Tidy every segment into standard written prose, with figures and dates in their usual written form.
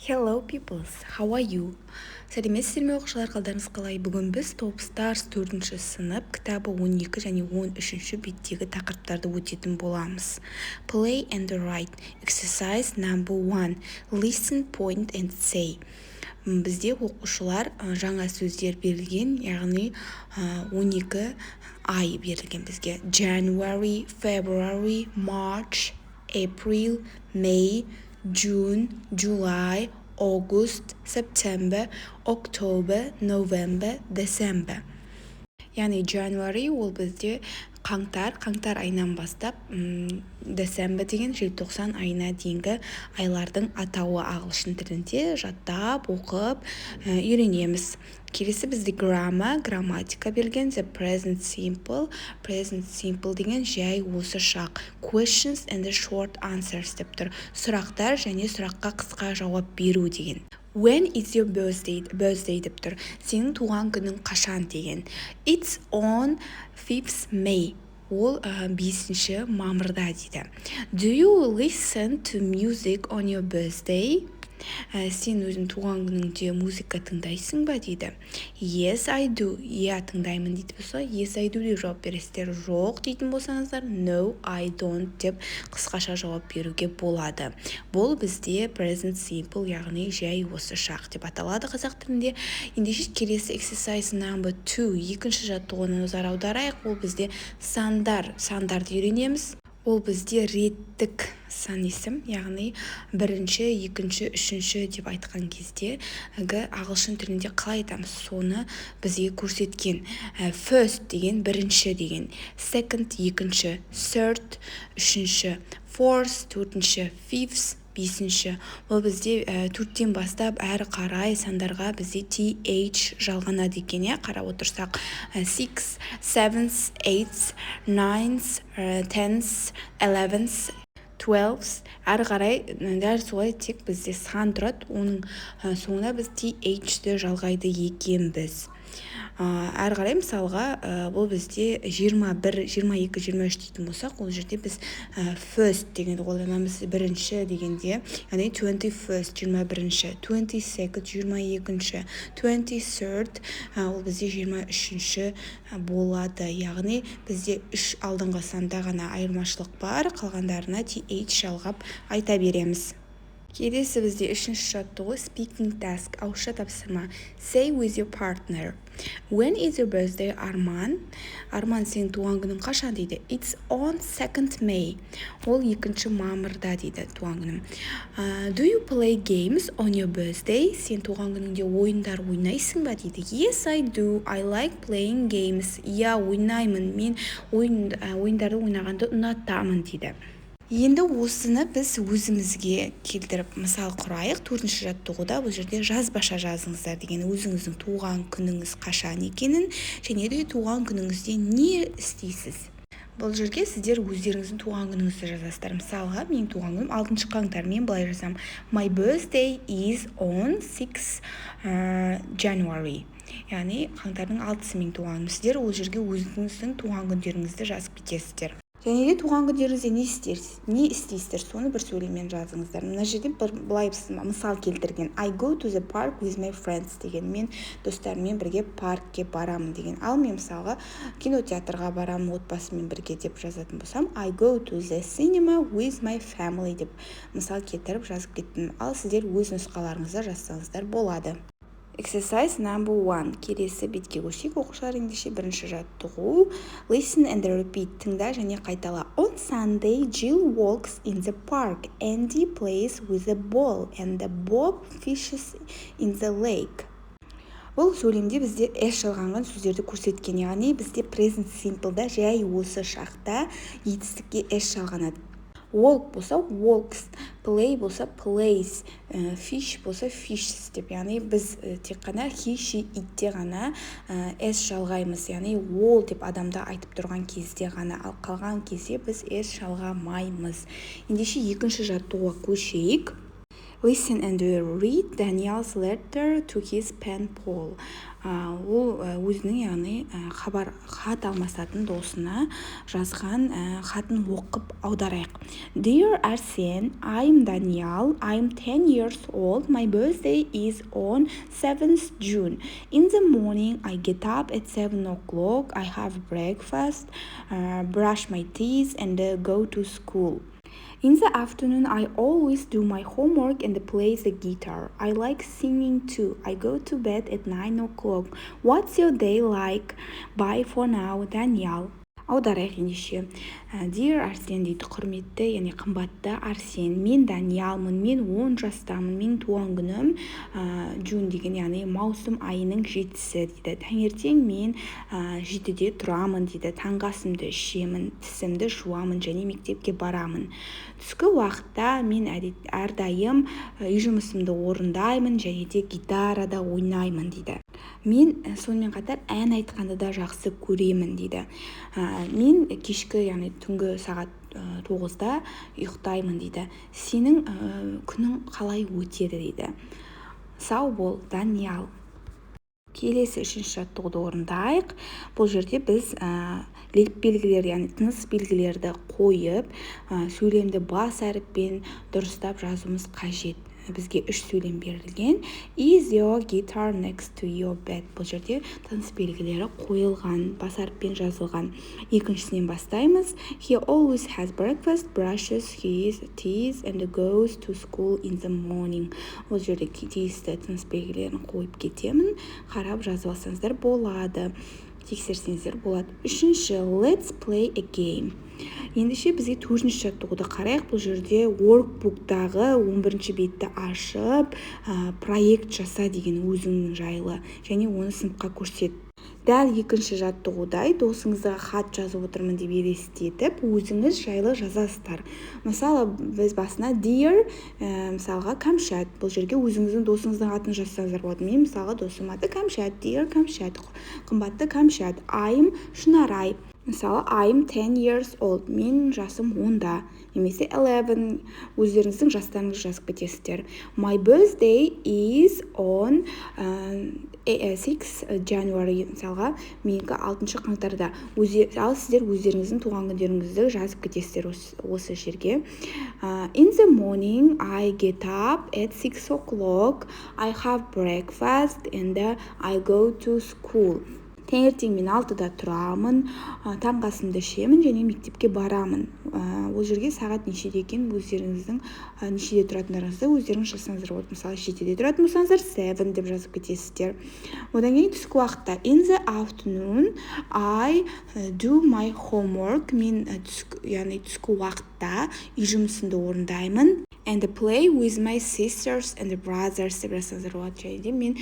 Hello peoples, how are you? Сәлеметсіздер ме оқушылар, қалдарыңыз қалай? Бүгін біз Top Stars 4-ші сынып кітабы 12 және 13-ші беттегі тақырыптарды өтетін боламыз. Play and write. Exercise number 1. Listen, point and say. Бізде оқушылар жаңа сөздер берілген, яғни 12 ай берілген бізге. January, February, March, April, May, June, July, August, September, October, November, December. Яғни January ол бізде қаңтар айынан бастап December деген желтоқсан айына дейінгі айлардың атауы. Ағылшын тілінде жаттап, оқып үйренеміз. Келесі бізде грамматика берілген. The present simple деген жай осы шақ. Questions and the short answers деп тұр. Сұрақтар және сұраққа қысқа жауап беру деген. When is your birthday деп тұр. Сенің туған күнің қашан деген. It's on 5th May. Ол 5 мамырда дейді. Do you listen to music on your birthday? Сен өзің туған күніңде музыка тыңдайсың ба дейді. Yes, I do. Иә, тыңдаймын дейді болса, yes, I do деп жауап бересіздер. Жоқ дейтін болсаңыздар, no, I don't деп қысқаша жауап беруге болады. Бұл бізде present simple, яғни жай осы шақ деп аталады қазақ тілінде. Ендеше келесі exercise number 2, екінші жаттығуына назар аударайық. Ол бізде сандарды үйренеміз. Ол бізде реттік сан есім, яғни бірінші, екінші, үшінші деп айтқан кезде ағылшын тілінде қалай айтамыз, соны бізге көрсеткен. First деген бірінші деген, second екінші, third үшінші, fourth төртінші, fifth бесінші. Ол бізде төрттен бастап әрі қарай сандарға бізде TH жалғанады екен, қарап отырсақ. 6, 7, 8, 9, 10, 11, 12, әрі қарай дәл солай тек бізде сан тұрады, оның соңына біз TH-ді жалғайды екенбіз. Әрі қарай мысалға бұл бізде 21, 22, 23 дейтін болсақ, ол жерде біз first дегенді қолданамыз, бірінші дегенде, яғни 21st 21-ші, 22nd 22-ші, 23rd ол бізде 23-ші болады. Яғни бізде 3 алдыңғы санда ғана айырмашылық бар, қалғандарына TH жалғап айта береміз. Келесі бізде үшінші жаттығу speaking task, ауызша тапсырма. Say with your partner. When is your birthday, Арман? Арман, сенің туған күнің қашан дейді. It's on 2nd May. Ол 2 мамырда дейді туған күнім. Do you play games on your birthday? Сен туған күніңде ойындар ойнайсың ба дейді. Yes, I do. I like playing games. Иә, ойнаймын. Мен ойындарды ойнағанды ұнатамын дейді. Енді осыны біз өзімізге келтіріп мысал құрайық. 4-ші жаттығуда бұл жерде жазбаша жазыңыздар деген, өзіңіздің туған күніңіз қашан екенін және де туған күніңізде не істейсіз. Бұл жерге сіздер өздеріңіздің туған күніңізді жазасыздар. Мысалға, менің туған күнім 6 қаңтар, мен былай жазам. My birthday is on 6 January. Яғни қаңтардың 6-сы менің туған күнім. Сіздер ол жерге өзіңіздің туған күндеріңізді жазып кетесіздер. Және де туған күндеріңізде не істейсіздер, соны бір сөйлеммен жазыңыздар. Мына жерде былай мысал келтірген. I go to the park with my friends деген, мен достарыммен бірге паркке барамын деген. Ал мен мысалға кинотеатрға барамын отбасыммен бірге деп жазатын болсам, I go to the cinema with my family деп мысал келтіріп жазып кеттім. Ал сіздер өз нұсқаларыңызды жазсаңыздар болады. Exercise number 1. Келесі бетке көшейік. Оқушылар, ендеше бірінші жаттығу. Listen and repeat. Тыңда және қайтала. On Sunday, Jill walks in the park. Andy plays with a ball and Bob fishes in the lake. Бұл сөйлемде бізде S жалғанған сөздерді көрсеткен, яғни бізде present simple'да жай осы шақта етістікке S жалғанады. Walk болса walks, play болса plays, fish болса fishes деп, яғни біз тек қана he, she, itте ғана S жалғаймыз, яғни all деп адамда айтып тұрған кезде ғана, ал қалған кезде біз S жалғамаймыз. Ендеше екінші жаттығуға көшейік. Listen and read Daniel's letter to his pen pal. Ол өзінің яғни хат алмасатын досына жазған хатын оқып аударайық. Dear Arsen, I'm Daniel. I'm 10 years old. My birthday is on 7th June. In the morning, I get up at 7 o'clock. I have breakfast, brush my teeth, and go to school. In the afternoon, I always do my homework and play the guitar. I like singing too. I go to bed at 9 o'clock. What's your day like? Bye for now, Daniel. Аударайық ендеше. Dear Арсен дейді, құрметті, яғни қымбатты Арсен, мен Даниалмын, мен 10 жастамын, мен туған күнім Джун деген, яғни маусым айының 7-сі дейді. Таңертең мен 7-де тұрамын дейді. Таңғы асымды ішемін, тісімді жуамын және мектепке барамын. Түскі уақытта мен әрдайым үй жұмысымды орындаймын және де гитарада ойнаймын дейді. Мен сонымен қатар ән айтқанды да жақсы көремін дейді. Мен кешкі, яғни түнгі сағат 9-да ұйықтаймын дейді. Сенің күнің қалай өтеді дейді. Сау бол, Даниал. Келесі үшінші жаттығуды орындайық. Бұл жерде біз леп белгілер, яғни тыныс белгілерді қойып, сөйлемді бас әріппен дұрыстап жазуымыз қажет. Бізге 3 сөйлем берілген. Is your guitar next to your bed? Бұл жерде тыныс белгілері қойылған, бас әріппен жазылған. Екіншісінен бастаймыз. He always has breakfast, brushes his teeth and goes to school in the morning. Бұл жерде тиісті тыныс белгілерін қойып кетемін. Қарап жазып алсаңыздар болады. Тексерсеңіздер болады. Үшінші, let's play a game. Ендеше бізге 4-ші жаттығуды қарайық. Бұл жерде workbook'тағы 11-ші бетті ашып, проект жаса деген өзіңнің жайлы және оны сыныпқа көрсет. Дәл екінші жаттығудай досыңызға хат жазып отырмын деп елестетіп, өзіңіз жайлы жазасыздар. Мысалы, біз басына dear, мысалға Кәмшат. Бұл жерге өзіңіздің досыңыздың атын жазсаңыздар болады. Мен мысалға досым аты Кәмшат, dear Кәмшат, қымбатты Кәмшат. I'm Шынарай. Мысалы, I'm 10 years old. Мен жасым 10-да. Немесе 11. Өздеріңіздің жастарыңызды жазып кетесіздер. My birthday is on 6 January. Мысалға, менікі 6 қаңтарда. Ал сіздер өздеріңіздің туған күндеріңізді жазып кетесіздер осы жерге. In the morning, I get up at 6 o'clock. I have breakfast and I go to school. Таңертең мен 6-да тұрамын, таңғы асымды ішемін және мектепке барамын. Ол жерге сағат нешеде екен өздеріңіздің нешеде тұратындарыңызды өздеріңіз жазсаңыздар болады. Мысалы, 7-де тұратын болсаңыздар 7 деп жазып кетесіздер. Одан кейін түскі уақытта in the afternoon I do my homework. Мен түскі уақытта үй жұмысымды орындаймын. And play with my sisters and brothers деп жазсаңыздар болады. Және де мен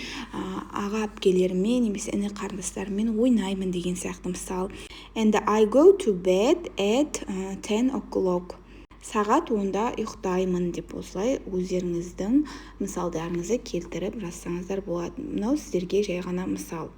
аға әпкелеріммен немесе іні қарындастарыммен ойнаймын деген сияқты мысал. And I go to bed at 10 o'clock. Сағат 10-да ұйықтаймын деп осылай өздеріңіздің мысалдарыңызды келтіріп жазсаңыздар болады. Мынау сіздерге жай ғана мысал.